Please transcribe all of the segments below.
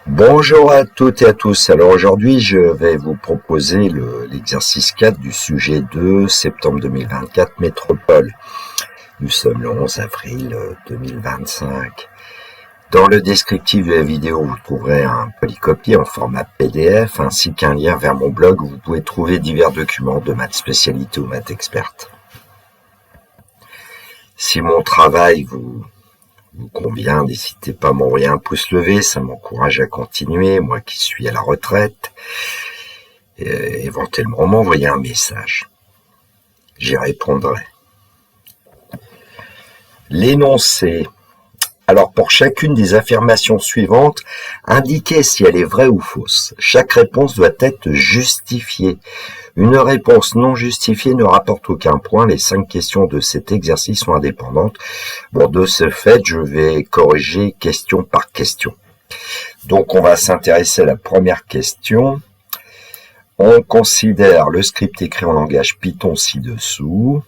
Bonjour à toutes et à tous. Alors aujourd'hui, je vais vous proposer l'exercice 4 du sujet 2, septembre 2024, métropole. Nous sommes le 11 avril 2025. Dans le descriptif de la vidéo, vous trouverez un polycopier en format PDF ainsi qu'un lien vers mon blog où vous pouvez trouver divers documents de maths spécialité ou maths experte. Si mon travail vous convient, n'hésitez pas à m'envoyer un pouce levé, ça m'encourage à continuer, moi qui suis à la retraite, et éventuellement m'envoyer un message. J'y répondrai. L'énoncé. Alors pour chacune des affirmations suivantes, indiquez si elle est vraie ou fausse. Chaque réponse doit être justifiée. Une réponse non justifiée ne rapporte aucun point. Les 5 questions de cet exercice sont indépendantes. Bon, de ce fait, je vais corriger question par question. Donc on va s'intéresser à la première question. On considère le script écrit en langage Python ci-dessous.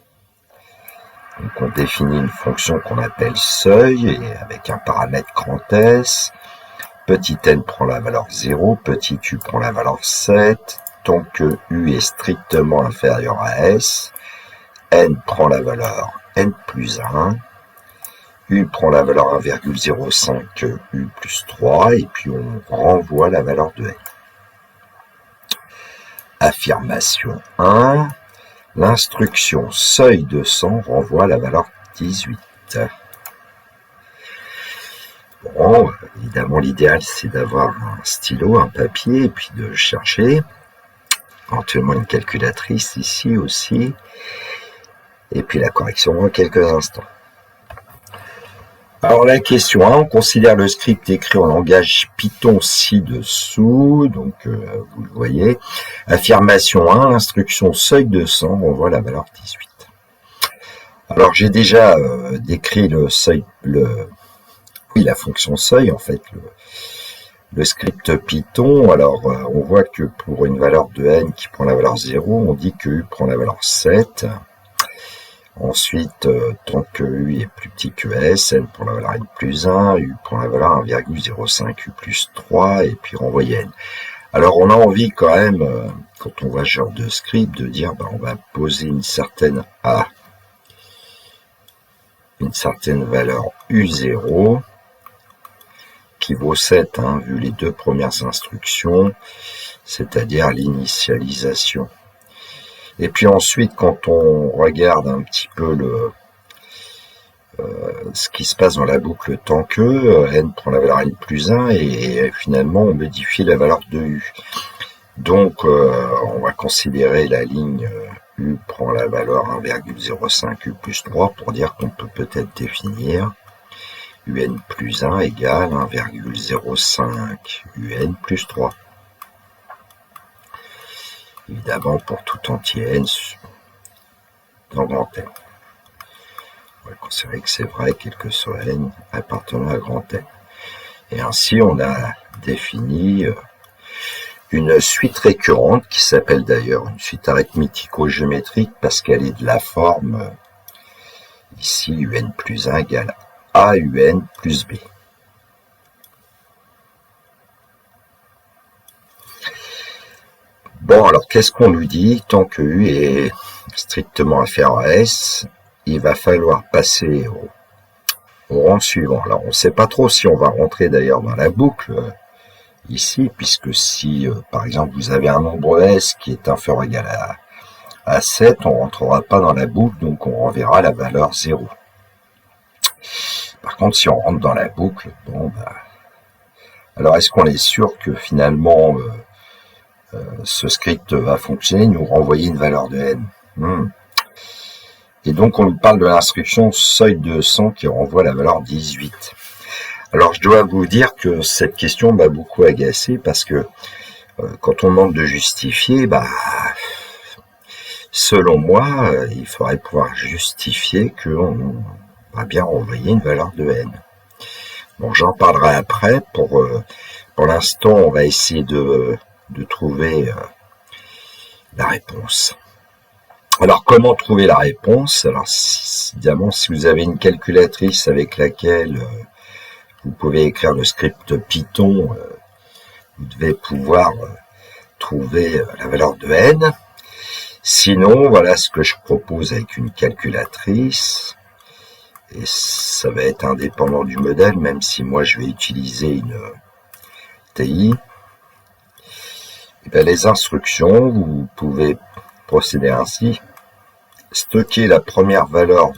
Donc on définit une fonction qu'on appelle seuil et avec un paramètre grand S. Petit n prend la valeur 0, petit u prend la valeur 7. Tant que u est strictement inférieur à s, n prend la valeur n plus 1. U prend la valeur 1,05 U plus 3 et puis on renvoie la valeur de n. Affirmation 1. L'instruction seuil de 100 renvoie la valeur 18. Bon, évidemment l'idéal c'est d'avoir un stylo, un papier et puis de chercher. Éventuellement une calculatrice ici aussi. Et puis la correction dans quelques instants. Alors la question 1, on considère le script écrit en langage Python ci-dessous, donc vous le voyez. Affirmation 1, l'instruction seuil de 100 renvoie la valeur 18. Alors j'ai déjà décrit le seuil, la fonction seuil en fait, le script Python. Alors on voit que pour une valeur de n qui prend la valeur 0, on dit que u prend la valeur 7. Ensuite, tant que u est plus petit que s, n prend la valeur n plus 1, u prend la valeur 1,05 u plus 3, et puis renvoyer n. Alors on a envie quand même, quand on voit ce genre de script, de dire on va poser une certaine a, une certaine valeur u0, qui vaut 7, vu les deux premières instructions, c'est-à-dire l'initialisation. Et puis ensuite, quand on regarde un petit peu ce qui se passe dans la boucle tant que, n prend la valeur n plus 1 et finalement on modifie la valeur de u. Donc on va considérer la ligne u prend la valeur 1,05 u plus 3 pour dire qu'on peut peut-être définir un plus 1 égale 1,05 un plus 3. Évidemment, pour tout entier n dans grand N. On va considérer que c'est vrai, quel que soit n appartenant à grand N. Et ainsi, on a défini une suite récurrente qui s'appelle d'ailleurs une suite arithmético-géométrique parce qu'elle est de la forme, ici, un plus 1 égale AUN plus B. Bon, alors qu'est-ce qu'on lui dit? Tant que U est strictement inférieur à S, il va falloir passer au rang suivant. Alors, on ne sait pas trop si on va rentrer d'ailleurs dans la boucle ici, puisque si, par exemple, vous avez un nombre S qui est inférieur ou égal à 7, on ne rentrera pas dans la boucle, donc on renverra la valeur 0. Par contre, si on rentre dans la boucle, alors est-ce qu'on est sûr que finalement ce script va fonctionner, nous renvoyer une valeur de n. Et donc on nous parle de l'instruction seuil de 100 qui renvoie la valeur 18. Alors je dois vous dire que cette question m'a beaucoup agacé parce que quand on demande de justifier, selon moi, il faudrait pouvoir justifier qu'on va bien renvoyer une valeur de n. Bon, j'en parlerai après. Pour l'instant, on va essayer de trouver la réponse. Alors, comment trouver la réponse? Alors, évidemment, si vous avez une calculatrice avec laquelle vous pouvez écrire le script Python vous devez pouvoir trouver la valeur de n. Sinon, voilà ce que je propose avec une calculatrice. Et ça va être indépendant du modèle, même si moi je vais utiliser une TI. Et bien, les instructions, vous pouvez procéder ainsi. Stocker la première valeur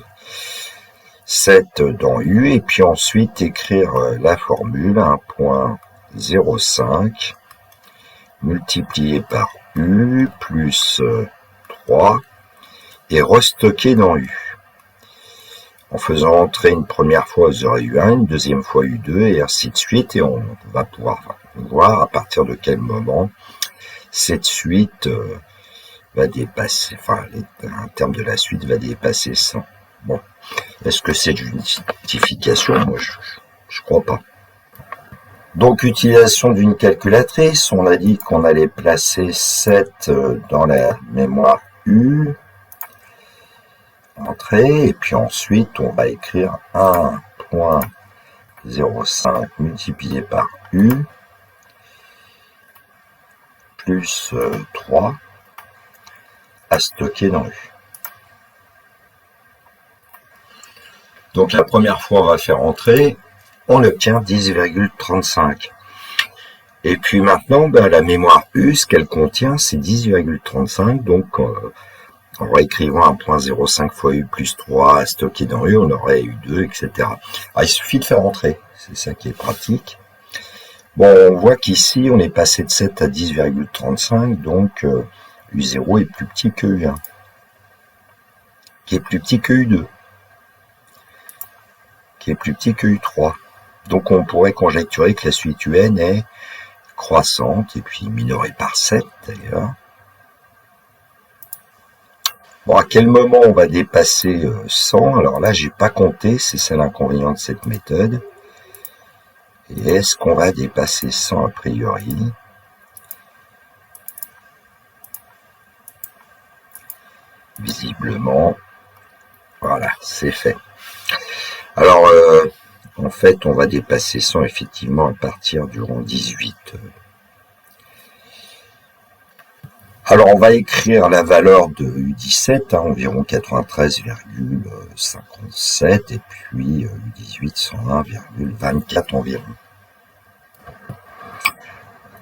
7 dans U et puis ensuite écrire la formule 1.05 multiplié par U plus 3 et restocker dans U. En faisant entrer une première fois vous aurez U1, une deuxième fois U2 et ainsi de suite. Et on va pouvoir voir à partir de quel moment cette suite va dépasser, enfin un terme de la suite va dépasser 100. Bon, est-ce que c'est une justification? Moi, je crois pas. Donc, utilisation d'une calculatrice, on a dit qu'on allait placer 7 dans la mémoire U, entrée, et puis ensuite, on va écrire 1.05 multiplié par U, plus 3, à stocker dans U. Donc la première fois, on va faire entrer, on obtient 10,35. Et puis maintenant, la mémoire U, ce qu'elle contient, c'est 10,35. Donc en réécrivant 1.05 fois U plus 3 à stocker dans U, on aurait U2, etc. Alors, il suffit de faire entrer, c'est ça qui est pratique. Bon, on voit qu'ici, on est passé de 7 à 10,35, donc U0 est plus petit que U1, qui est plus petit que U2, qui est plus petit que U3. Donc on pourrait conjecturer que la suite UN est croissante, et puis minorée par 7 d'ailleurs. Bon, à quel moment on va dépasser 100? Alors là, j'ai pas compté, c'est ça l'inconvénient de cette méthode. Et est-ce qu'on va dépasser 100 a priori? Visiblement, voilà, c'est fait. Alors, en fait, on va dépasser 100 effectivement à partir du rang 18. Alors, on va écrire la valeur de U17, environ 93,57, et puis U18, 101,24 environ.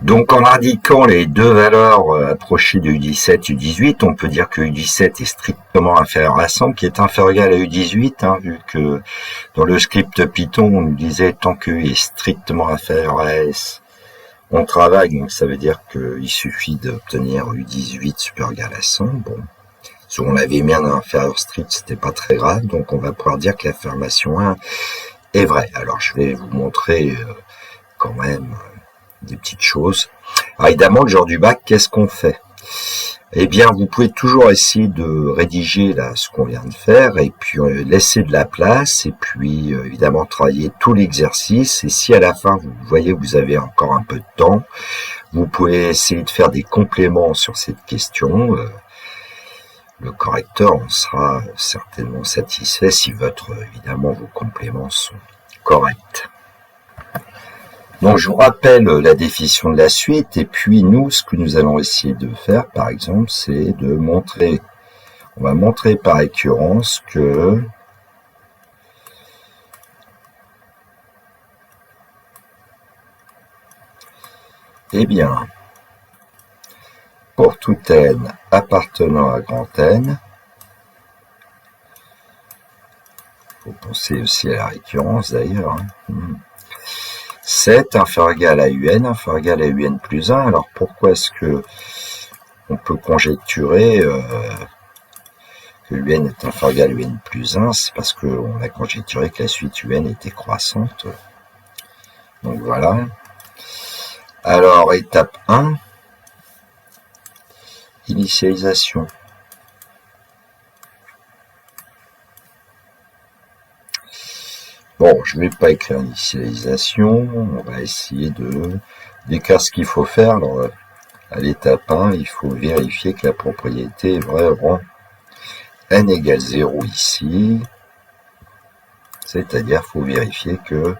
Donc, en indiquant les deux valeurs approchées de U17 et U18, on peut dire que U17 est strictement inférieur à 100, qui est inférieur égal à U18, vu que dans le script Python, on nous disait tant que U est strictement inférieur à S, on travaille, donc ça veut dire qu'il suffit d'obtenir U18 supérieur égal à 100. Bon, si on avait mis un inférieur strict, c'était pas très grave, donc on va pouvoir dire que l'affirmation 1 est vraie. Alors, je vais vous montrer quand même des petites choses. Alors évidemment, le jour du bac, qu'est-ce qu'on fait? Eh bien, vous pouvez toujours essayer de rédiger là ce qu'on vient de faire et puis laisser de la place et puis évidemment travailler tout l'exercice. Et si à la fin, vous voyez, vous avez encore un peu de temps, vous pouvez essayer de faire des compléments sur cette question. Le correcteur en sera certainement satisfait si évidemment, vos compléments sont corrects. Donc, je vous rappelle la définition de la suite, et puis nous, ce que nous allons essayer de faire, par exemple, c'est de montrer, on va montrer par récurrence que eh bien, pour tout n appartenant à grand N, il faut penser aussi à la récurrence d'ailleurs, 7 inférieur égal à UN, inférieur égal à UN plus 1. Alors pourquoi est-ce que on peut conjecturer que UN est inférieur égal à UN plus 1? C'est parce qu'on a conjecturé que la suite UN était croissante. Donc voilà. Alors étape 1, initialisation. Bon, je ne vais pas écrire initialisation, on va essayer d'écrire ce qu'il faut faire. Alors, à l'étape 1, il faut vérifier que la propriété est vraie au rang n égale 0 ici, c'est-à-dire qu'il faut vérifier que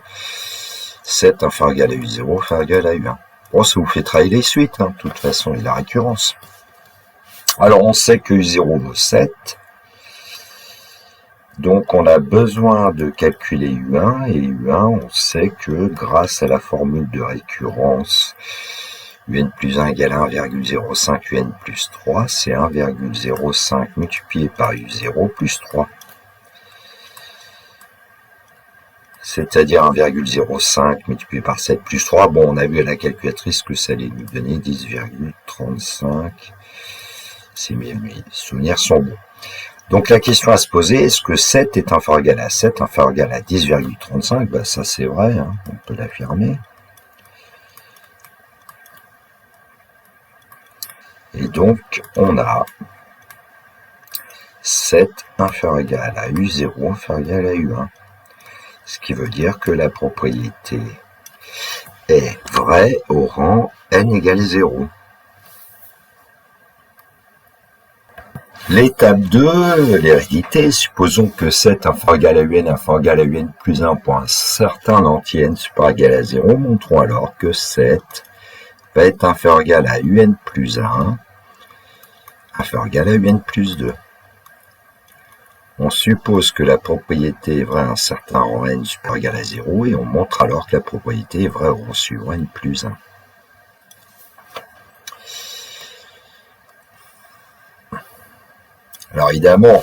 7 inférieur égal à U0 inférieur égal à U1. Bon, ça vous fait travailler les suites, hein, de toute façon, et la récurrence. Alors, on sait que U0 vaut 7. Donc, on a besoin de calculer U1, et U1, on sait que grâce à la formule de récurrence, UN plus 1 égale 1,05 UN plus 3, c'est 1,05 multiplié par U0 plus 3. C'est-à-dire 1,05 multiplié par 7 plus 3. Bon, on a vu à la calculatrice que ça allait nous donner 10,35. Si mes souvenirs sont bons. Donc la question à se poser, est-ce que 7 est inférieur ou égal à 7, inférieur ou égal à 10,35? Ben, ça c'est vrai, hein, on peut l'affirmer. Et donc on a 7 inférieur ou égal à U0, inférieur ou égal à U1. Ce qui veut dire que la propriété est vraie au rang n égale 0. L'étape 2, l'hérédité, supposons que 7 inférieur ou égal à UN, inférieur ou égal à UN plus 1 pour un certain entier n supérieur ou égal à 0, montrons alors que 7 va être inférieur ou égal à UN plus 1, inférieur ou égal à UN plus 2. On suppose que la propriété est vraie à un certain rang n supérieur ou égal à 0, et on montre alors que la propriété est vraie au rang suivant n plus 1. Alors évidemment,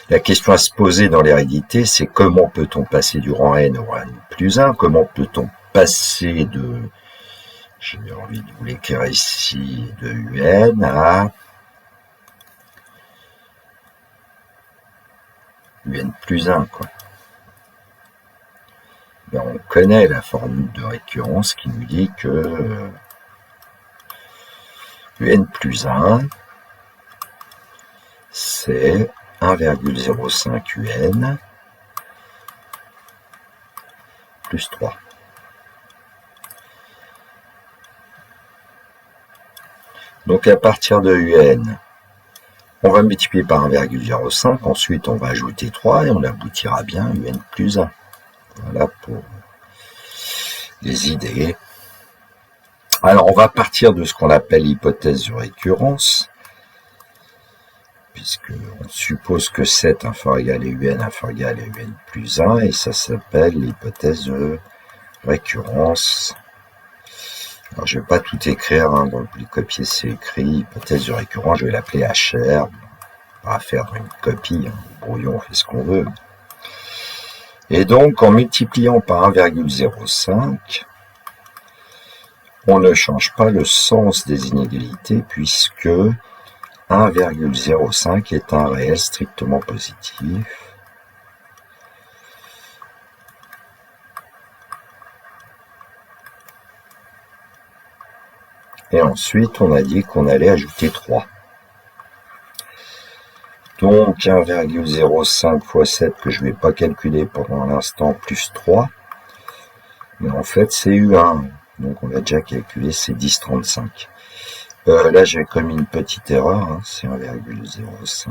la question à se poser dans l'hérédité, c'est comment peut-on passer du rang n au rang n plus 1? Comment peut-on passer de, j'ai envie de vous l'écrire ici, de un à un plus 1, quoi. Ben, on connaît la formule de récurrence qui nous dit que un plus 1, c'est 1,05 UN plus 3. Donc à partir de UN, on va multiplier par 1,05, ensuite on va ajouter 3 et on aboutira bien à UN plus 1. Voilà pour les idées. Alors on va partir de ce qu'on appelle l'hypothèse de récurrence, puisqu'on suppose que 7 inférieur ou égal à UN inférieur ou égal à UN plus 1, et ça s'appelle l'hypothèse de récurrence. Alors je ne vais pas tout écrire, hein, dans le polycopier c'est écrit, hypothèse de récurrence, je vais l'appeler HR, on va faire une copie, hein, brouillon, on fait ce qu'on veut. Et donc en multipliant par 1,05, on ne change pas le sens des inégalités, puisque 1,05 est un réel strictement positif. Et ensuite, on a dit qu'on allait ajouter 3. Donc 1,05 fois 7, que je ne vais pas calculer pendant l'instant, plus 3. Mais en fait, c'est U1. Donc on l'a déjà calculé, c'est 10,35. Là, j'ai commis une petite erreur, hein, c'est 1,05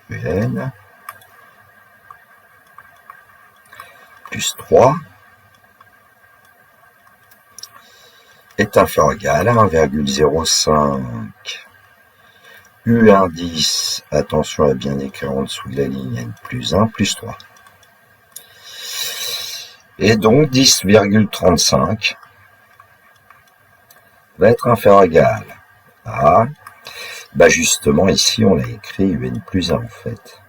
UN plus 3 est inférieur ou égal à 1,05 U1 10, attention à bien écrire en dessous de la ligne N plus 1 plus 3. Et donc 10,35 va être inférieur ou égal à, bah justement ici on a écrit UN plus 1 en fait.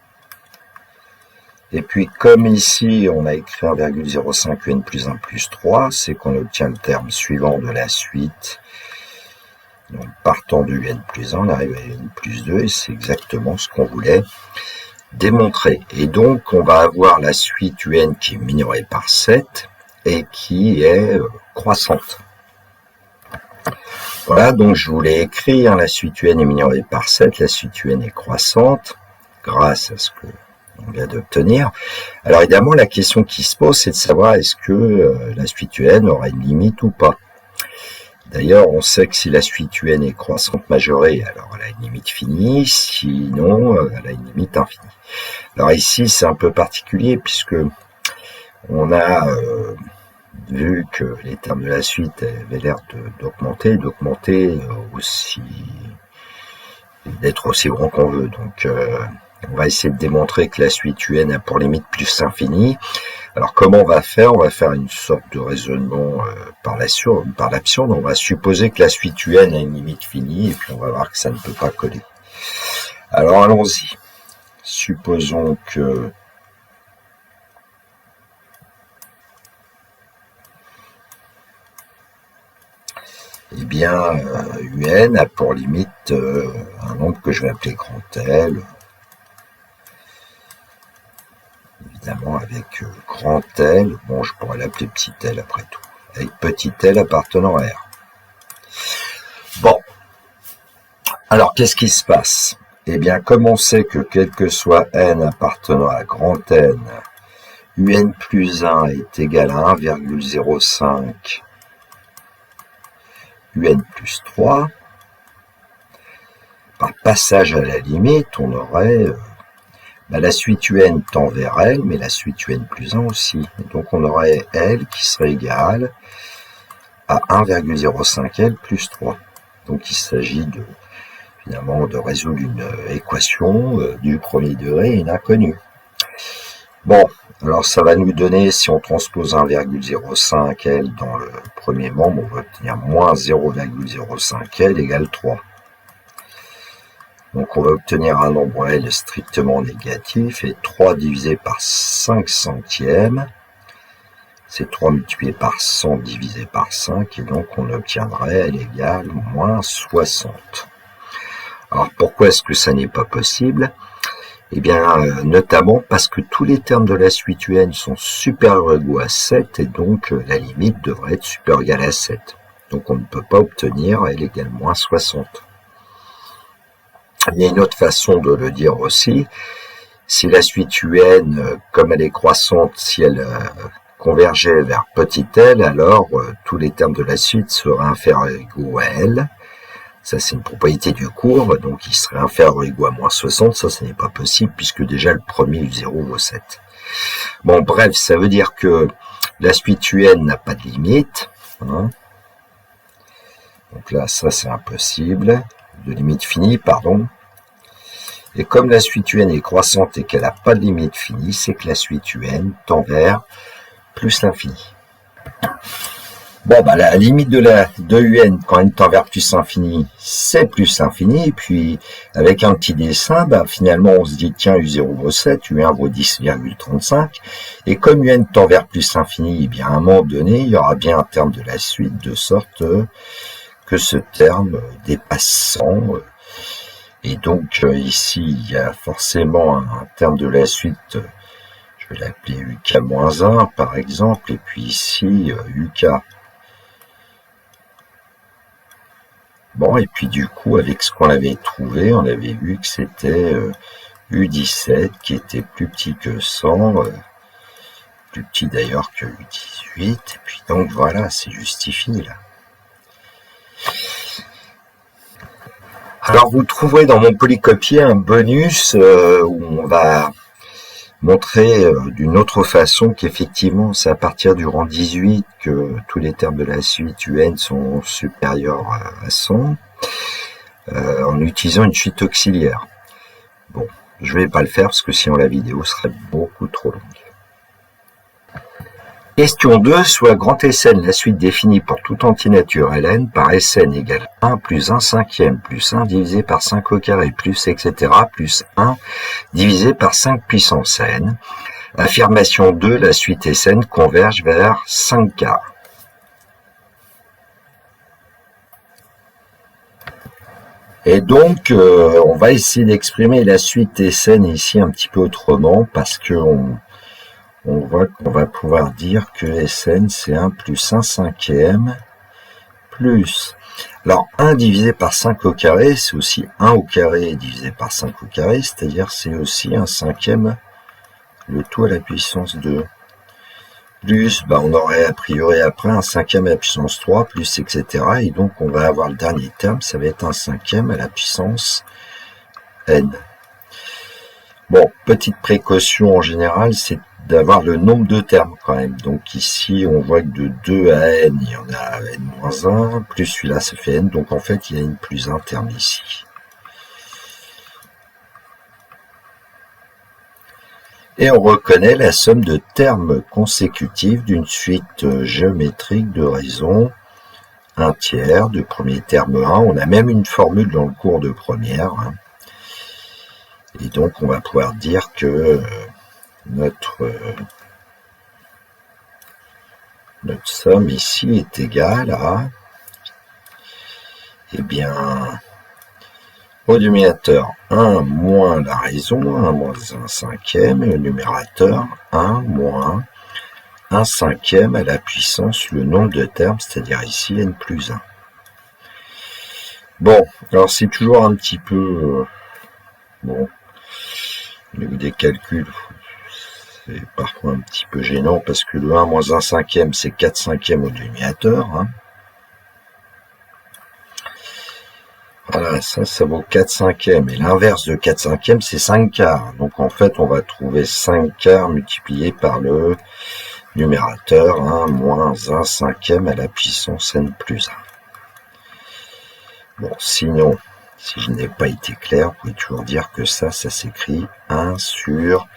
Et puis comme ici on a écrit 1,05 UN plus 1 plus 3, c'est qu'on obtient le terme suivant de la suite. Donc partant de UN plus 1, on arrive à UN plus 2 et c'est exactement ce qu'on voulait démontrer. Et donc on va avoir la suite UN qui est minorée par 7 et qui est croissante. Voilà, donc je vous l'ai écrit, hein, la suite UN est minorée par 7, la suite UN est croissante, grâce à ce que on vient d'obtenir. Alors évidemment, la question qui se pose, c'est de savoir est-ce que la suite UN aura une limite ou pas. D'ailleurs, on sait que si la suite UN est croissante majorée, alors elle a une limite finie, sinon elle a une limite infinie. Alors ici, c'est un peu particulier, puisque on a vu que les termes de la suite avaient l'air d'augmenter aussi, d'être aussi grand qu'on veut. Donc on va essayer de démontrer que la suite UN a pour limite plus infini. Alors comment on va faire? On va faire une sorte de raisonnement par l'absurde. On va supposer que la suite UN a une limite finie et puis on va voir que ça ne peut pas coller. Alors allons-y. Supposons que eh bien, UN a pour limite un nombre que je vais appeler grand L. Évidemment, avec grand L, bon, je pourrais l'appeler petit L après tout, avec petit L appartenant à R. Bon, alors qu'est-ce qui se passe? Eh bien, comme on sait que quel que soit n appartenant à grand N, UN plus 1 est égal à 1,05 UN plus 3, par passage à la limite, on aurait la suite UN tend vers L, mais la suite UN plus 1 aussi. Et donc on aurait L qui serait égal à 1,05 L plus 3. Donc il s'agit finalement de résoudre une équation du premier degré et une inconnue. Bon, alors ça va nous donner, si on transpose 1,05 L dans le premier membre, on va obtenir moins 0,05 L égale 3. Donc on va obtenir un nombre L strictement négatif, et 3 divisé par 5 centièmes, c'est 3 multiplié par 100 divisé par 5, et donc on obtiendrait L égale moins 60. Alors pourquoi est-ce que ça n'est pas possible? Eh bien, notamment parce que tous les termes de la suite UN sont supérieurs ou égaux à 7, et donc la limite devrait être supérieure ou égale à 7. Donc on ne peut pas obtenir L égale moins 60. Il y a une autre façon de le dire aussi. Si la suite UN, comme elle est croissante, si elle convergeait vers petit l, alors tous les termes de la suite seraient inférieurs ou égaux à L. Ça, c'est une propriété du cours, donc il serait inférieur ou égaux à moins 60. Ça n'est pas possible, puisque déjà le premier U0 vaut 7. Bon, bref, ça veut dire que la suite UN n'a pas de limite. Hein. Donc là, ça, c'est impossible. De limite finie, pardon. Et comme la suite UN est croissante et qu'elle n'a pas de limite finie, c'est que la suite UN tend vers plus l'infini. Bon, la limite de UN, quand elle tend vers plus infini, c'est plus infini. Et puis, avec un petit dessin, finalement, on se dit, tiens, U0 vaut 7, U1 vaut 10,35. Et comme UN tend vers plus infini, eh bien, à un moment donné, il y aura bien un terme de la suite, de sorte que ce terme dépassant. Et donc, ici, il y a forcément un terme de la suite, je vais l'appeler UK-1, par exemple, et puis ici, UK. Bon, et puis du coup, avec ce qu'on avait trouvé, on avait vu que c'était U17 qui était plus petit que 100, plus petit d'ailleurs que U18, et puis donc voilà, c'est justifié là. Alors vous trouverez dans mon polycopier un bonus où on va montrer d'une autre façon qu'effectivement c'est à partir du rang 18 que tous les termes de la suite UN sont supérieurs à 100 en utilisant une suite auxiliaire. Bon, je vais pas le faire parce que sinon la vidéo serait beaucoup trop longue. Question 2, soit grand Sn la suite définie pour tout entier naturel n par Sn égale 1 plus 1 cinquième plus 1 divisé par 5 au carré plus etc. plus 1 divisé par 5 puissance n. Affirmation 2, la suite Sn converge vers 5 quarts. Et donc, on va essayer d'exprimer la suite Sn ici un petit peu autrement parce que on voit qu'on va pouvoir dire que Sn c'est 1 plus 1 cinquième plus... Alors 1 divisé par 5 au carré, c'est aussi 1 au carré divisé par 5 au carré, c'est-à-dire c'est aussi 1 cinquième, le tout à la puissance 2. Plus, on aurait a priori après 1 cinquième à la puissance 3, plus etc. Et donc on va avoir le dernier terme, ça va être 1 cinquième à la puissance n. Bon, petite précaution en général, c'est d'avoir le nombre de termes quand même. Donc ici, on voit que de 2 à n, il y en a n-1, plus celui-là, ça fait n. Donc en fait, il y a n plus 1 terme ici. Et on reconnaît la somme de termes consécutifs d'une suite géométrique de raisons 1/3 de premier terme 1. On a même une formule dans le cours de première. Et donc, on va pouvoir dire que notre somme ici est égale à, eh bien, au numérateur 1 moins la raison, 1 moins 1/5, et au numérateur 1 moins 1/5 à la puissance le nombre de termes, c'est-à-dire ici n plus 1. Bon, alors c'est toujours un petit peu... bon, au niveau des calculs, c'est parfois un petit peu gênant parce que le 1 moins 1/5, c'est 4/5 au numérateur. Voilà, ça vaut 4/5. Et l'inverse de 4/5, c'est 5/4. Donc en fait, on va trouver 5/4 multiplié par le numérateur 1 moins 1/5 à la puissance n plus 1. Bon, sinon, si je n'ai pas été clair, vous pouvez toujours dire que ça s'écrit 1 sur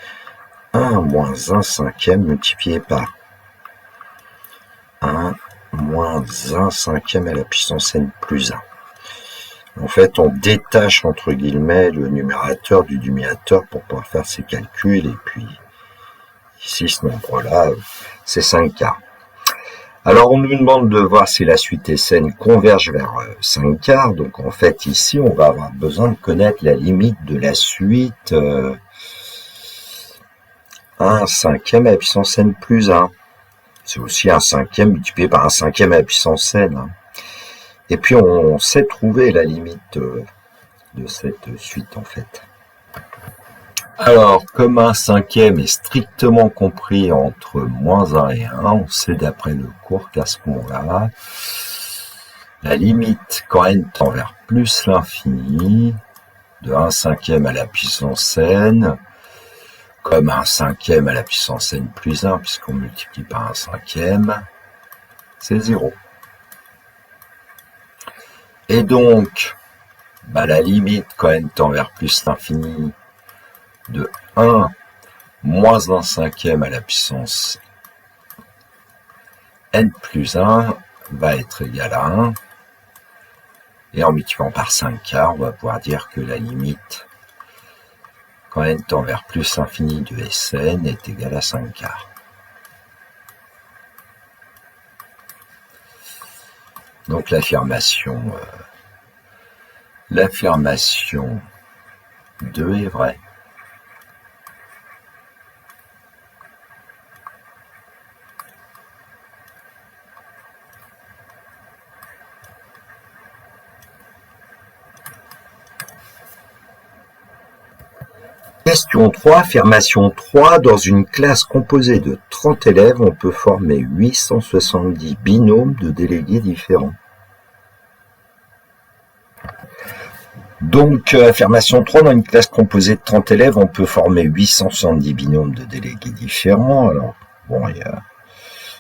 1 moins 1/5 multiplié par 1 moins 1/5 à la puissance n plus 1. En fait, on détache entre guillemets le numérateur du dénominateur pour pouvoir faire ses calculs. Et puis, ici, ce nombre-là, c'est 5/4. Alors, on nous demande de voir si la suite SN converge vers 5/4. Donc, en fait, ici, on va avoir besoin de connaître la limite de la suite 1/5 à la puissance n plus 1. C'est aussi 1/5 multiplié par 1/5 à la puissance n. Et puis, on sait trouver la limite de cette suite, en fait. Alors, comme 1/5 est strictement compris entre moins 1 et 1, on sait d'après le cours qu'à ce moment-là, la limite quand n tend vers plus l'infini de 1/5 à la puissance n, comme 1/5 à la puissance n plus 1, puisqu'on multiplie par 1/5, c'est 0. Et donc, la limite quand n tend vers plus l'infini de 1 moins 1/5 à la puissance n plus 1 va être égale à 1. Et en multipliant par 5/4, on va pouvoir dire que la limite quand n tend vers plus l'infini de Sn est égale à 5/4. Donc l'affirmation 2 est vraie. Question 3, affirmation 3. Dans une classe composée de 30 élèves, on peut former 870 binômes de délégués différents. Donc, affirmation 3, dans une classe composée de 30 élèves, on peut former 870 binômes de délégués différents. Alors, bon, il y a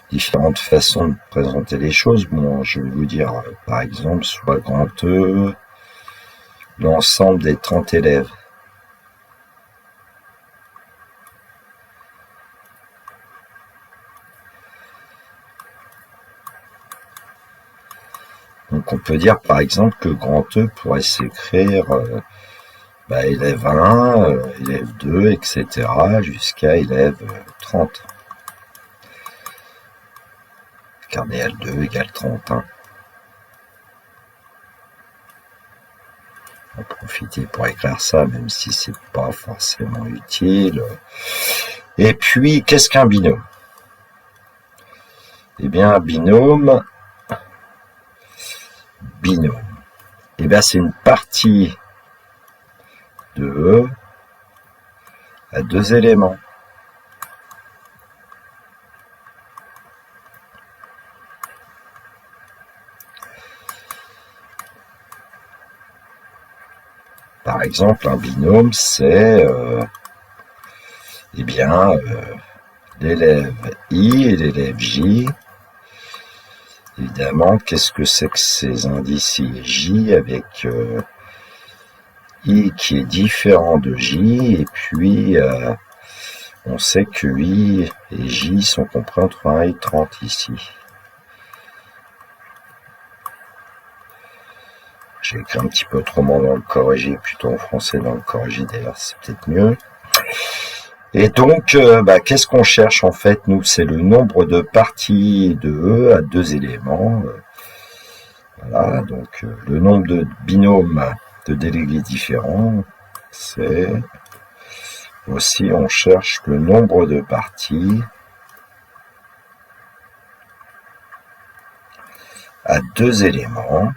différentes façons de présenter les choses. Bon, je vais vous dire, par exemple, soit grand E, l'ensemble des 30 élèves. Donc on peut dire par exemple que grand E pourrait s'écrire élève 1, élève 2, etc. jusqu'à élève 30. Cardinal 2 égale 30. On va profiter pour écrire ça, même si c'est pas forcément utile. Et puis, qu'est-ce qu'un binôme? Eh bien, un binôme, eh bien, c'est une partie de E à deux éléments. Par exemple, un binôme, c'est l'élève I et l'élève J. Évidemment, qu'est-ce que c'est que ces indices I et J avec I qui est différent de J, et puis on sait que I et J sont compris entre 1 et 30 ici. J'ai écrit un petit peu autrement dans le corrigé, plutôt en français dans le corrigé, d'ailleurs c'est peut-être mieux. Et donc, qu'est-ce qu'on cherche en fait, nous? C'est le nombre de parties de E à deux éléments. Voilà, donc le nombre de binômes de délégués différents, c'est aussi, on cherche le nombre de parties à deux éléments.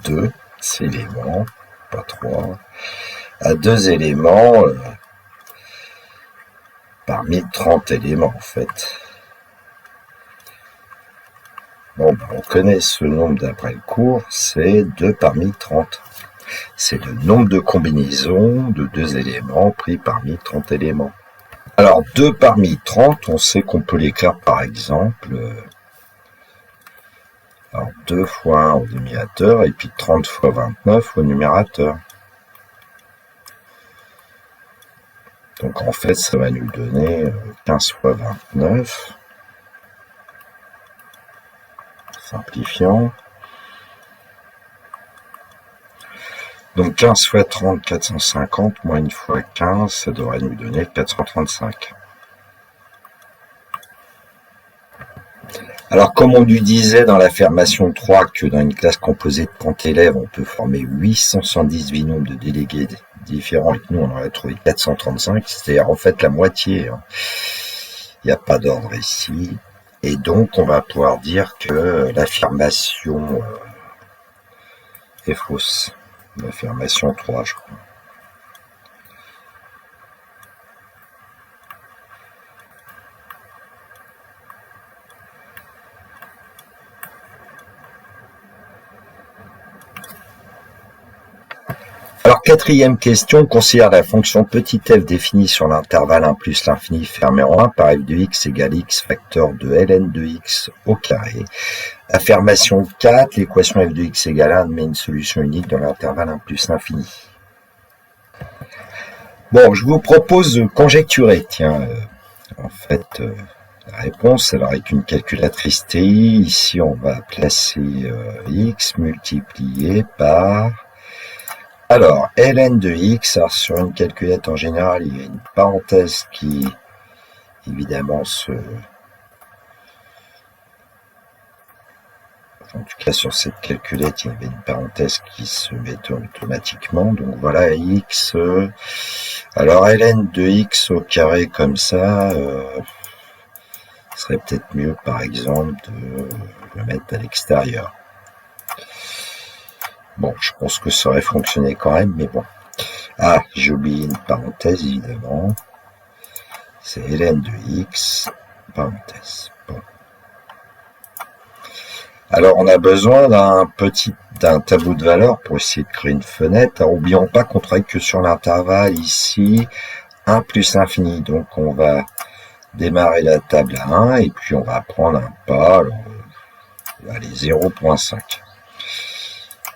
Deux éléments, pas trois, à deux éléments parmi 30 éléments en fait. Bon, on connaît ce nombre d'après le cours, c'est 2 parmi 30. C'est le nombre de combinaisons de deux éléments pris parmi 30 éléments. Alors 2 parmi 30, on sait qu'on peut l'écrire par exemple... Alors 2 fois 1 au dénominateur et puis 30 fois 29 au numérateur. Donc en fait, ça va nous donner 15 fois 29. Simplifiant. Donc 15 fois 30, 450, moins 1 fois 15, ça devrait nous donner 435. Alors, comme on lui disait dans l'affirmation 3 que dans une classe composée de 30 élèves, on peut former 870 binômes de délégués différents et que nous, on aurait trouvé 435, c'est-à-dire en fait la moitié. Il n'y a pas d'ordre ici. Et donc, on va pouvoir dire que l'affirmation est fausse. L'affirmation 3, je crois. Alors, quatrième question, considère la fonction petit f définie sur l'intervalle 1 plus l'infini fermé en 1 par f de x égale x facteur de ln de x au carré. Affirmation 4, l'équation f de x égale 1 admet une solution unique dans l'intervalle 1 plus l'infini. Bon, je vous propose de conjecturer, tiens, en fait, la réponse, alors avec une calculatrice TI, ici on va placer x multiplié par... Alors, ln de x, alors sur une calculette en général, il y a une parenthèse qui, évidemment, en tout cas sur cette calculette, il y avait une parenthèse qui se mettait automatiquement. Donc voilà, x. Alors, ln de x au carré comme ça, serait peut-être mieux, par exemple, de le mettre à l'extérieur. Bon, je pense que ça aurait fonctionné quand même, mais bon. Ah, j'ai oublié une parenthèse, évidemment. C'est ln de x, parenthèse. Bon. Alors, on a besoin d'un tableau de valeurs pour essayer de créer une fenêtre. Alors, n'oublions pas qu'on travaille que sur l'intervalle ici, 1 plus infini. Donc, on va démarrer la table à 1 et puis on va prendre un pas. Alors, on va aller 0,5.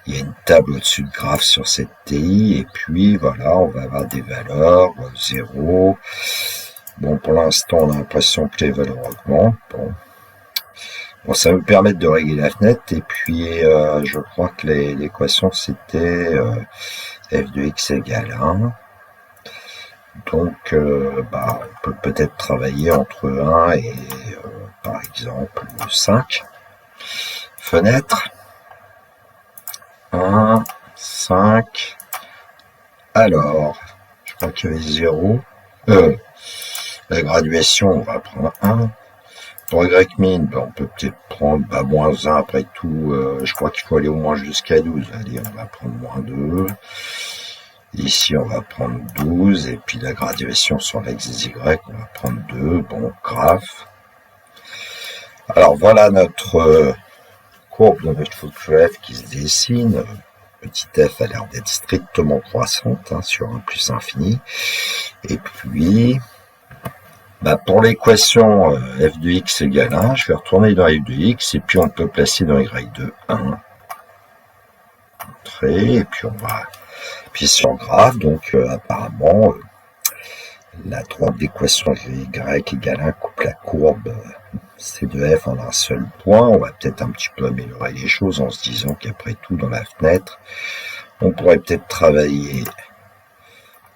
Il y a une table au-dessus de graphe sur cette TI, et puis voilà, on va avoir des valeurs 0. Bon, pour l'instant, on a l'impression que les valeurs augmentent. Bon, ça va me permettre de régler la fenêtre, et puis je crois que l'équation c'était f de x égale 1. Donc, on peut peut-être travailler entre 1 et, par exemple, 5. Fenêtre. 1, 5, alors, je crois qu'il y avait 0, la graduation, on va prendre 1, pour Y-min, on peut peut-être prendre moins 1 après tout, je crois qu'il faut aller au moins jusqu'à 12, allez, on va prendre moins 2, ici on va prendre 12, et puis la graduation sur l'X et Y, on va prendre 2, bon, graphe. Alors voilà notre... courbe de notre f qui se dessine. petit f a l'air d'être strictement croissante sur un plus infini. Et puis, pour l'équation f de x égale 1, je vais retourner dans f de x, et puis on peut placer dans y2 1. Entrée, et puis on va... Puis c'est en graphe, donc apparemment, la droite d'équation y égale 1 coupe la courbe c de f en un seul point. On va peut-être un petit peu améliorer les choses en se disant qu'après tout, dans la fenêtre, on pourrait peut-être travailler,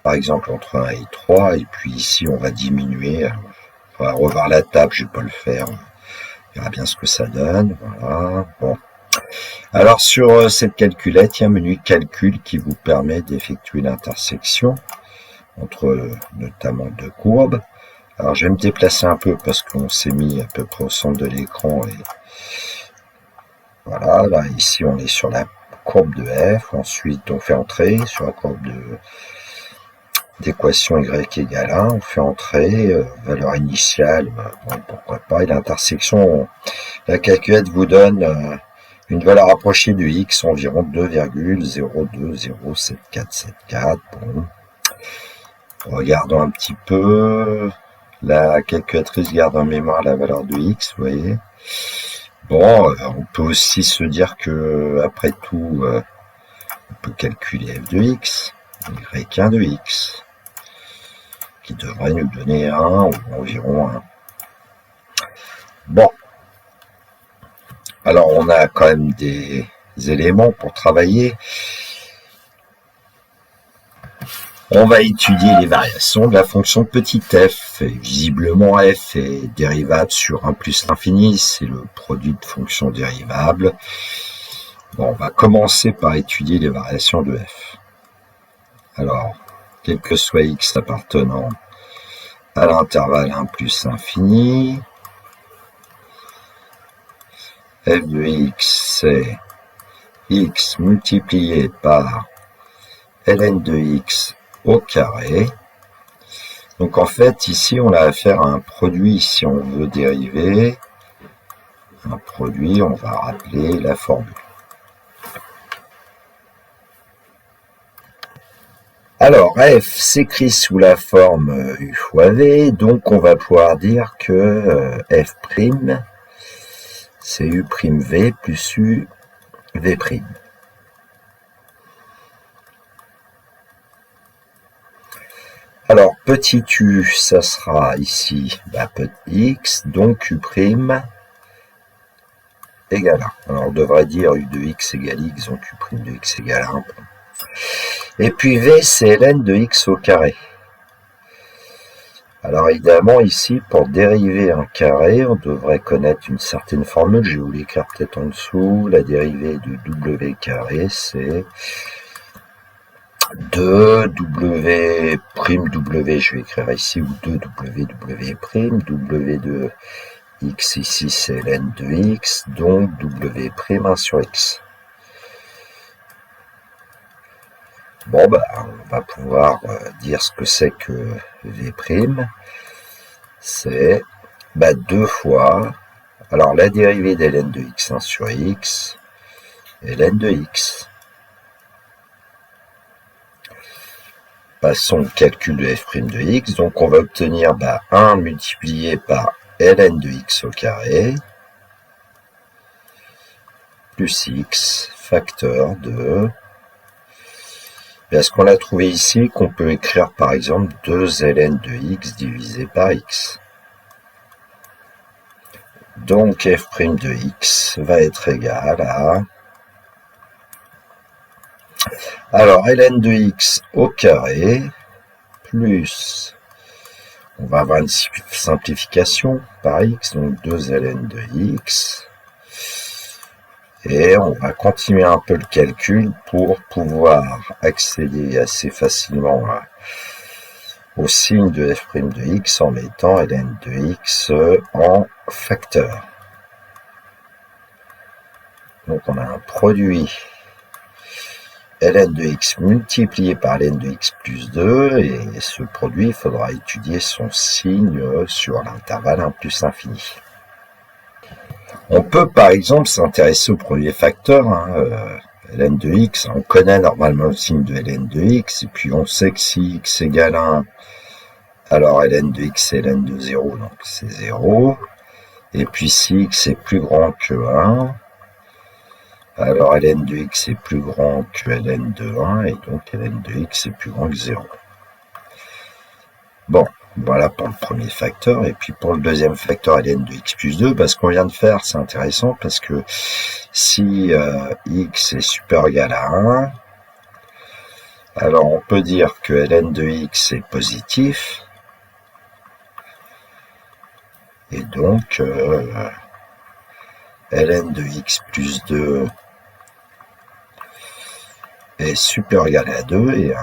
par exemple, entre 1 et 3, et puis ici, on va diminuer. On va revoir la table, je ne vais pas le faire. On verra bien ce que ça donne. Voilà. Bon. Alors, sur cette calculette, il y a un menu calcul qui vous permet d'effectuer l'intersection entre notamment deux courbes. Alors, je vais me déplacer un peu parce qu'on s'est mis à peu près au centre de l'écran. Et voilà, là, ici, on est sur la courbe de f. Ensuite, on fait entrer sur la courbe d'équation y égale 1. On fait entrer, valeur initiale, bon, pourquoi pas. Et l'intersection, la calculette vous donne une valeur approchée de x, environ 2,020774. Bon. Regardons un petit peu. La calculatrice garde en mémoire la valeur de x, vous voyez. Bon, on peut aussi se dire que, après tout, on peut calculer f de x, y1 de x, qui devrait nous donner 1 ou environ 1. Bon. Alors, on a quand même des éléments pour travailler. On va étudier les variations de la fonction petit f. Et visiblement, f est dérivable sur 1 plus l'infini, c'est le produit de fonctions dérivables. Bon, on va commencer par étudier les variations de f. Alors, quel que soit x appartenant à l'intervalle 1 plus infini, f de x, c'est x multiplié par ln de x au carré. Donc en fait, ici, on a affaire à un produit. Si on veut dériver un produit, on va rappeler la formule. Alors, f s'écrit sous la forme u fois v, donc on va pouvoir dire que f', c'est u' v plus u v'. Alors, petit u, ça sera ici petit x, donc u' égale 1. Alors, on devrait dire u de x égale x, donc u' de x égale 1. Et puis v, c'est ln de x au carré. Alors, évidemment, ici, pour dériver un carré, on devrait connaître une certaine formule. Je vais vous l'écrire peut-être en dessous. La dérivée de w carré, c'est 2w', je vais écrire ici, ou 2w', w de x ici c'est ln de x, donc w'1 sur x. Bon, on va pouvoir dire ce que c'est que v', c'est 2 fois, alors la dérivée de ln de x1 sur x, et ln de x. Passons au calcul de f' de x, donc on va obtenir 1 multiplié par ln de x au carré, plus x, facteur de... Est-ce qu'on a trouvé ici qu'on peut écrire par exemple 2 ln de x divisé par x. Donc f' de x va être égal à... Alors, ln de x au carré, plus, on va avoir une simplification par x, donc 2 ln de x, et on va continuer un peu le calcul pour pouvoir accéder assez facilement au signe de f' de x en mettant ln de x en facteur. Donc on a un produit ln de x multiplié par ln de x plus 2, et ce produit, il faudra étudier son signe sur l'intervalle 1 plus infini. On peut par exemple s'intéresser au premier facteur, ln de x, on connaît normalement le signe de ln de x, et puis on sait que si x égale 1, alors ln de x c'est ln de 0, donc c'est 0. Et puis si x est plus grand que 1, alors ln de x est plus grand que ln de 1, et donc ln de x est plus grand que 0. Bon, voilà pour le premier facteur. Et puis pour le deuxième facteur, ln de x plus 2, ce qu'on vient de faire, c'est intéressant, parce que si x est supérieur ou égal à 1, alors on peut dire que ln de x est positif, et donc ln de x plus 2 est supérieur ou égal à 2, et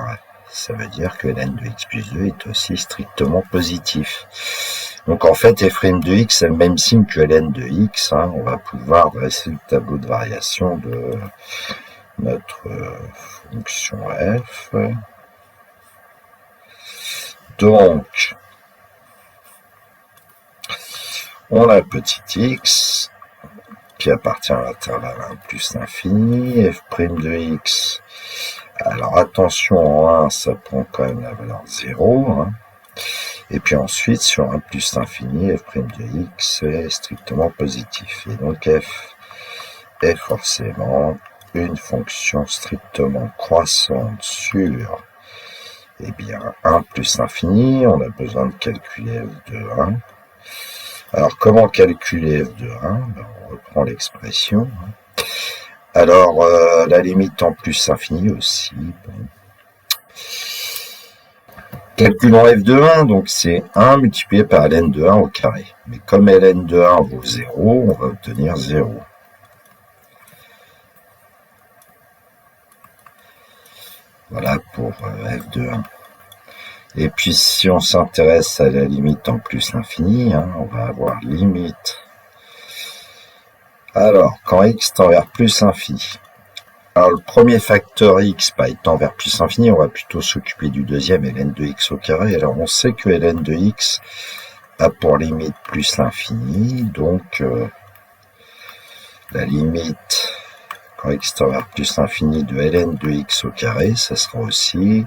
ça veut dire que ln de x plus 2 est aussi strictement positif. Donc en fait, f' de x a le même signe que ln de x. On va pouvoir dresser le tableau de variation de notre fonction f. Donc, on a petit x qui appartient à l'intervalle 1 plus l'infini, f' de x. Alors attention, en 1, ça prend quand même la valeur 0. Et puis ensuite, sur 1 plus l'infini, f' de x est strictement positif. Et donc f est forcément une fonction strictement croissante sur 1 plus l'infini. On a besoin de calculer f de 1. Alors comment calculer f de 1 on reprend l'expression. Alors, la limite en plus infini aussi. Bon. Calculons f de 1, donc c'est 1 multiplié par ln de 1 au carré. Mais comme ln de 1 vaut 0, on va obtenir 0. Voilà pour f de 1. Et puis si on s'intéresse à la limite en plus l'infini, on va avoir limite. Alors, quand x tend vers plus infini. Alors, le premier facteur x étant vers plus infini, on va plutôt s'occuper du deuxième, ln de x au carré. Alors, on sait que ln de x a pour limite plus l'infini, donc la limite quand x tend vers plus l'infini de ln de x au carré, ça sera aussi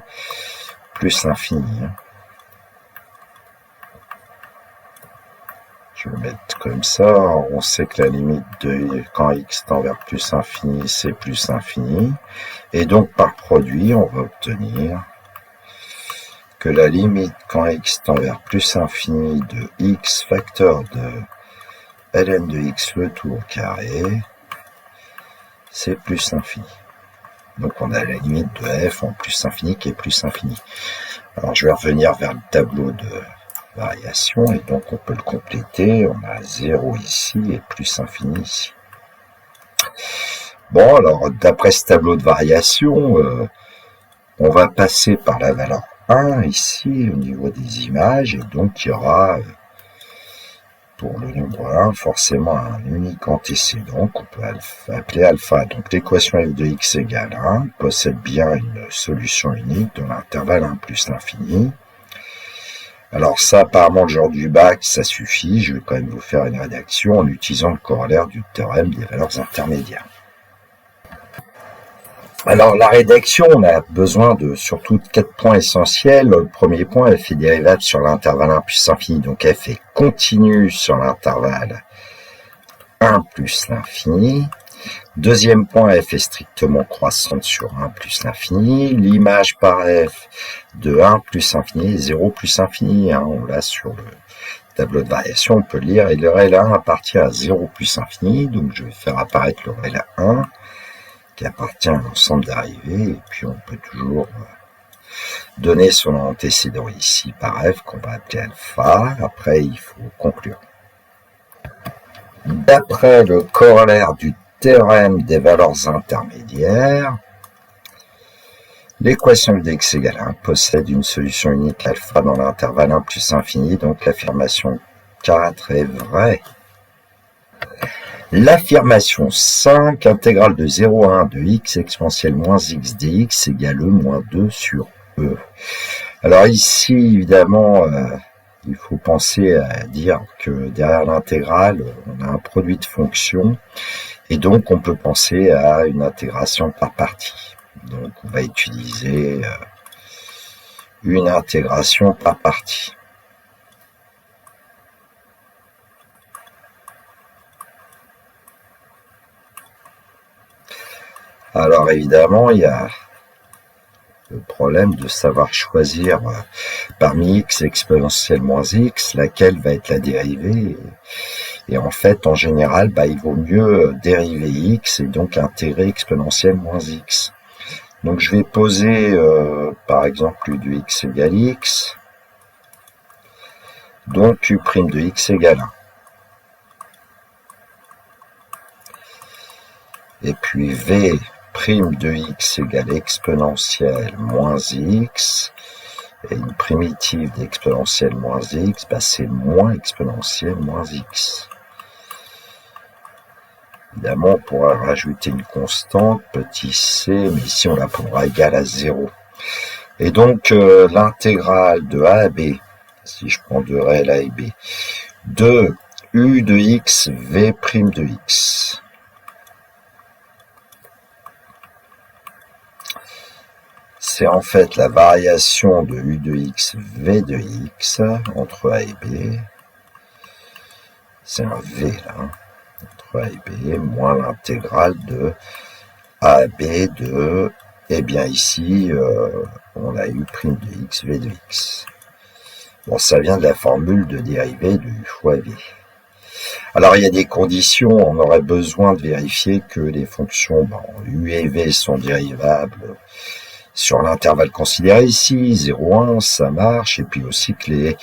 plus l'infini. Je vais le mettre comme ça. On sait que la limite de quand x tend vers plus infini, c'est plus infini. Et donc, par produit, on va obtenir que la limite quand x tend vers plus infini de x facteur de ln de x le tout au carré, c'est plus infini. Donc, on a la limite de f en plus infini qui est plus infini. Alors, je vais revenir vers le tableau de variation, et donc on peut le compléter. On a 0 ici et plus infini ici. Bon, alors d'après ce tableau de variation, on va passer par la valeur 1 ici au niveau des images, et donc il y aura pour le nombre 1 forcément un unique antécédent qu'on peut appeler alpha. Donc l'équation f de x égale 1 possède bien une solution unique dans l'intervalle 1 plus l'infini. Alors ça, apparemment, le genre du bac, ça suffit. Je vais quand même vous faire une rédaction en utilisant le corollaire du théorème des valeurs intermédiaires. Alors la rédaction, on a besoin de surtout de 4 points essentiels. Le premier point, f est dérivable sur l'intervalle 1 plus l'infini, donc f est continue sur l'intervalle 1 plus l'infini. Deuxième point, f est strictement croissante sur 1 plus l'infini. L'image par f de 1 plus infini et 0 plus infini. On l'a sur le tableau de variation, on peut le lire. Et le RL1 appartient à 0 plus infini. Donc je vais faire apparaître le RL1 qui appartient à l'ensemble d'arrivées. Et puis on peut toujours donner son antécédent ici par f qu'on va appeler alpha. Après, il faut conclure. D'après le corollaire du théorème des valeurs intermédiaires, l'équation de x égale 1 possède une solution unique alpha dans l'intervalle 1 plus infini, donc l'affirmation 4 est vraie. L'affirmation 5, intégrale de 0 à 1 de x exponentielle moins x dx égale e moins 2 sur e. Alors ici, évidemment, il faut penser à dire que derrière l'intégrale, on a un produit de fonction, et donc on peut penser à une intégration par partie. Donc on va utiliser une intégration par partie. Alors évidemment, il y a le problème de savoir choisir parmi x exponentielle moins x, laquelle va être la dérivée. Et en fait, en général, il vaut mieux dériver x et donc intégrer exponentielle moins x. Donc je vais poser par exemple u de x égale x, donc u' de x égale 1. Et puis v' de x égale exponentielle moins x, et une primitive d'exponentielle moins x, c'est moins exponentielle moins x. Évidemment, on pourra rajouter une constante, petit c, mais ici on la prendra égale à 0. Et donc, l'intégrale de a à b, si je prends de réel a et b, de u de x, v' de x. C'est en fait la variation de u de x, v de x, entre a et b. C'est un v, là, entre a et b, moins l'intégrale de a à b de, eh bien ici, on a u' de x, v de x. Bon, ça vient de la formule de dérivée de u fois v. Alors, il y a des conditions, on aurait besoin de vérifier que les fonctions u et v sont dérivables sur l'intervalle considéré ici, 0, 1, ça marche, et puis aussi que les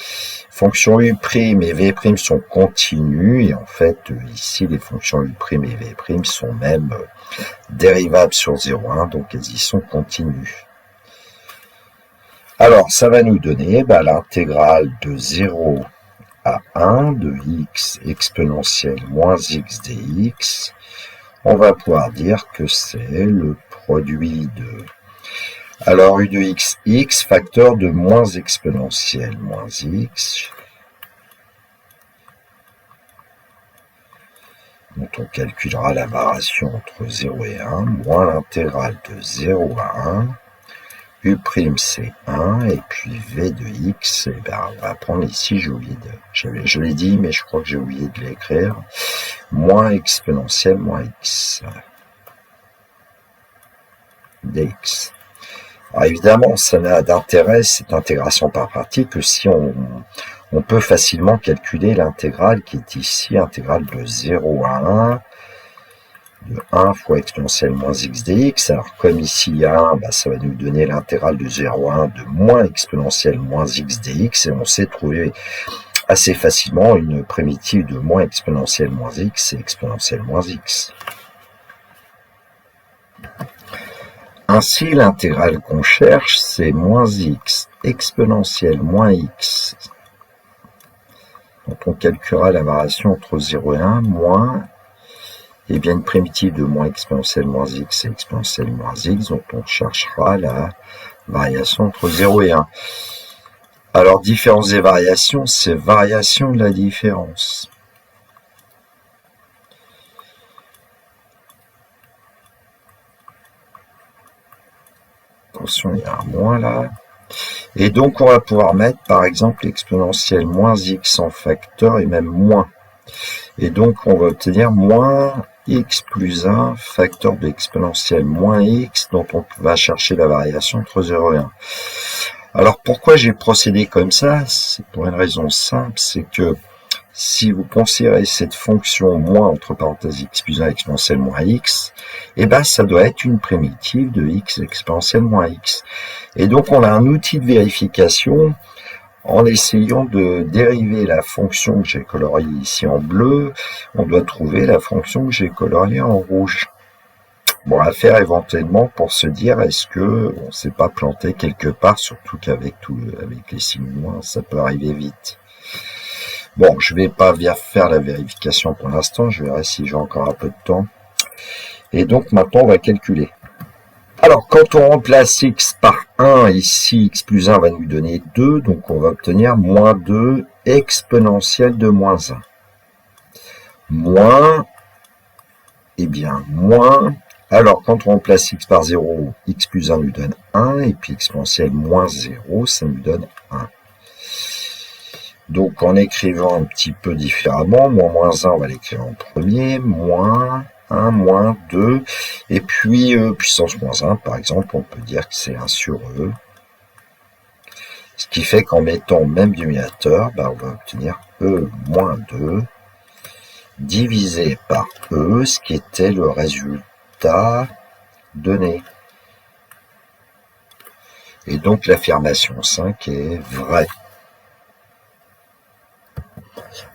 fonctions u' et v' sont continues, et en fait, ici, les fonctions u' et v' sont même dérivables sur 0, 1, donc elles y sont continues. Alors, ça va nous donner l'intégrale de 0 à 1 de x exponentielle moins x dx. On va pouvoir dire que c'est le produit de... Alors, u de x, x, facteur de moins exponentielle moins x, dont on calculera la variation entre 0 et 1, moins l'intégrale de 0 à 1, u' c'est 1, et puis v de x, on va prendre ici, j'ai oublié de... Je l'ai dit, mais je crois que j'ai oublié de l'écrire, moins exponentielle moins x, dx. Alors évidemment, ça n'a d'intérêt, cette intégration par partie, que si on peut facilement calculer l'intégrale qui est ici, intégrale de 0 à 1, de 1 fois exponentielle moins x dx. Alors comme ici il y a 1, ça va nous donner l'intégrale de 0 à 1 de moins exponentielle moins x dx, et on sait trouver assez facilement une primitive de moins exponentielle moins x et exponentielle moins x. Ainsi, l'intégrale qu'on cherche, c'est moins x exponentielle moins x, dont on calculera la variation entre 0 et 1, moins, et bien une primitive de moins exponentielle moins x et exponentielle moins x, dont on cherchera la variation entre 0 et 1. Alors, différence des variations, c'est variation de la différence. Attention, il y a un moins là. Et donc, on va pouvoir mettre, par exemple, l'exponentielle moins x en facteur et même moins. Et donc, on va obtenir moins x plus 1, facteur de l'exponentielle moins x, dont on va chercher la variation entre 0 et 1. Alors, pourquoi j'ai procédé comme ça? C'est pour une raison simple, c'est que si vous considérez cette fonction moins, entre parenthèses, x plus 1 exponentielle moins x, ça doit être une primitive de x exponentielle moins x. Et donc, on a un outil de vérification en essayant de dériver la fonction que j'ai coloriée ici en bleu. On doit trouver la fonction que j'ai coloriée en rouge. Bon, à faire éventuellement pour se dire, est-ce que on s'est pas planté quelque part, surtout qu'avec avec les signes moins, ça peut arriver vite. Bon, je vais pas faire la vérification pour l'instant, je verrai si j'ai encore un peu de temps. Et donc, maintenant, on va calculer. Alors, quand on remplace x par 1, ici, x plus 1 va nous donner 2, donc on va obtenir moins 2 exponentielle de moins 1. Moins, eh bien, moins, alors quand on remplace x par 0, x plus 1 nous donne 1, et puis exponentielle moins 0, ça nous donne 1. Donc, en écrivant un petit peu différemment, moins 1, on va l'écrire en premier, moins 1, moins 2, et puis puissance moins 1, par exemple, on peut dire que c'est 1 sur e. Ce qui fait qu'en mettant au même dénominateur, on va obtenir e moins 2, divisé par e, ce qui était le résultat donné. Et donc l'affirmation 5 est vraie.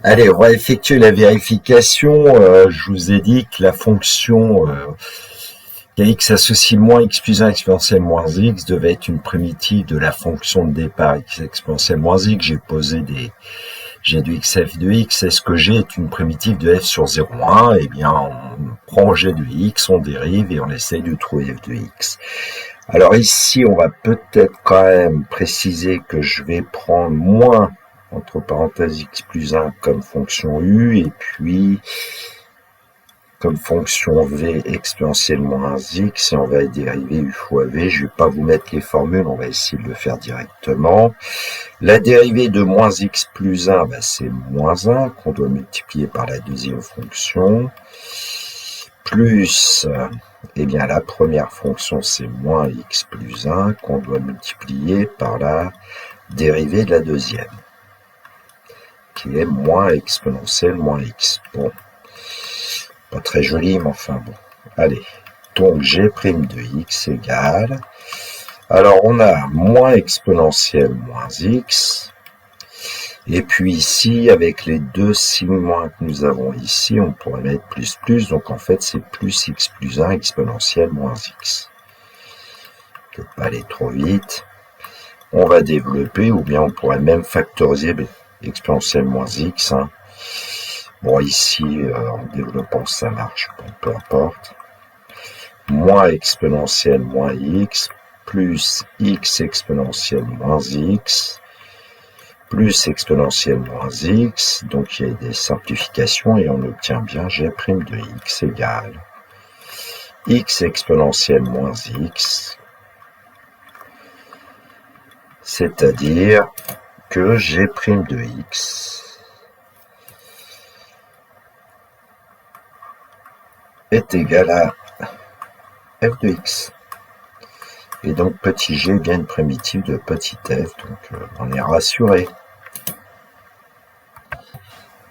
Allez, on va effectuer la vérification. Je vous ai dit que la fonction x associe moins x plus 1 exponentielle moins x devait être une primitive de la fonction de départ x exponentielle moins x. J'ai posé des g de x, f de x. Est-ce que g est une primitive de f sur 0,1? Eh bien, on prend g de x, on dérive et on essaye de trouver f de x. Alors ici, on va peut-être quand même préciser que je vais prendre moins entre parenthèses x plus 1 comme fonction u, et puis comme fonction v exponentielle moins x, et on va dériver u fois v. Je ne vais pas vous mettre les formules, on va essayer de le faire directement. La dérivée de moins x plus 1, c'est moins 1 qu'on doit multiplier par la deuxième fonction, plus, eh bien la première fonction c'est moins x plus 1 qu'on doit multiplier par la dérivée de la deuxième, qui est moins exponentielle moins x. Bon, pas très joli, mais enfin bon. Allez, donc g' de x égale, alors on a moins exponentielle moins x, et puis ici, avec les deux signes moins que nous avons ici, on pourrait mettre plus, donc en fait c'est plus x plus 1 exponentielle moins x. Peut-être pas aller trop vite. On va développer, ou bien on pourrait même factoriser exponentielle moins x. Bon, ici, en développant, ça marche, bon, peu importe. Moins exponentielle moins x, plus x exponentielle moins x, plus exponentielle moins x. Donc, il y a des simplifications et on obtient bien g' de x égale x exponentielle moins x, c'est-à-dire que g' de x est égal à f de x. Et donc petit g est bien une primitive de petit f, donc on est rassuré.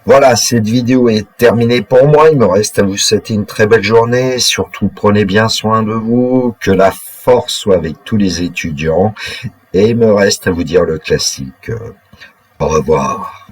Voilà, cette vidéo est terminée pour moi. Il me reste à vous souhaiter une très belle journée. Surtout, prenez bien soin de vous, que la force soit avec tous les étudiants. Et il me reste à vous dire le classique. Au revoir.